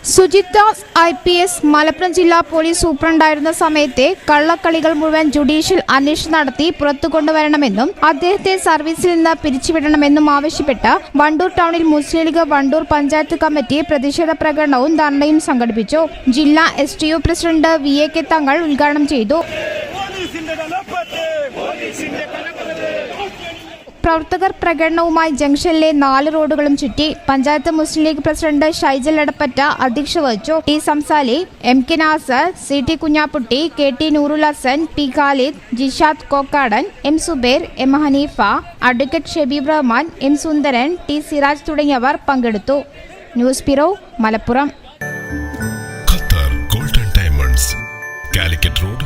Sujith Das IPS Malappuram ജില്ലാ police സൂപ്രണ്ടായിരുന്ന സമയത്തെ കള്ളക്കളികൾ മുഴുവൻ ജുഡീഷ്യൽ അന്വേഷണം നടത്തി പുറത്തു കൊണ്ടുവരണമെന്നും അദ്ദേഹത്തെ സർവീസിൽ നിന്ന് പിരിച്ചുവിടണമെന്നും ആവശ്യപ്പെട്ട് വണ്ടൂർ ടൗണിൽ മുസ്ലിം ലീഗ് വണ്ടൂർ പഞ്ചായത്ത് കമ്മിറ്റി പ്രതിഷേധ പ്രകടനവും ധർണയും സംഘടിപ്പിച്ചു. ജില്ലാ STU പ്രസിഡന്റ് VAK തങ്ങൾ ഉദ്ഘാടനം ചെയ്തു. പ്രവർത്തകർ പ്രകടനവുമായി ജംഗ്ഷനിലെ 4 റോഡുകളും ചുറ്റി. പഞ്ചായത്ത് മുസ്ലിം ലീഗ് പ്രസിഡന്റ് ഷൈജൽ എടപ്പറ്റ അധ്യക്ഷത വഹിച്ചു. T Samsali, MK Nasar, CT Kunhapputty, KT Noorul Hasan, P Khalid, Jishad Kokkadan, M Zubair, M Haneefa, advocate Shabeeb Rahman, M Sundaran, T Siraj തുടങ്ങിയവർ പങ്കെടുത്തു. News bureau, Malappuram. Qatar golden diamonds, Calicut road,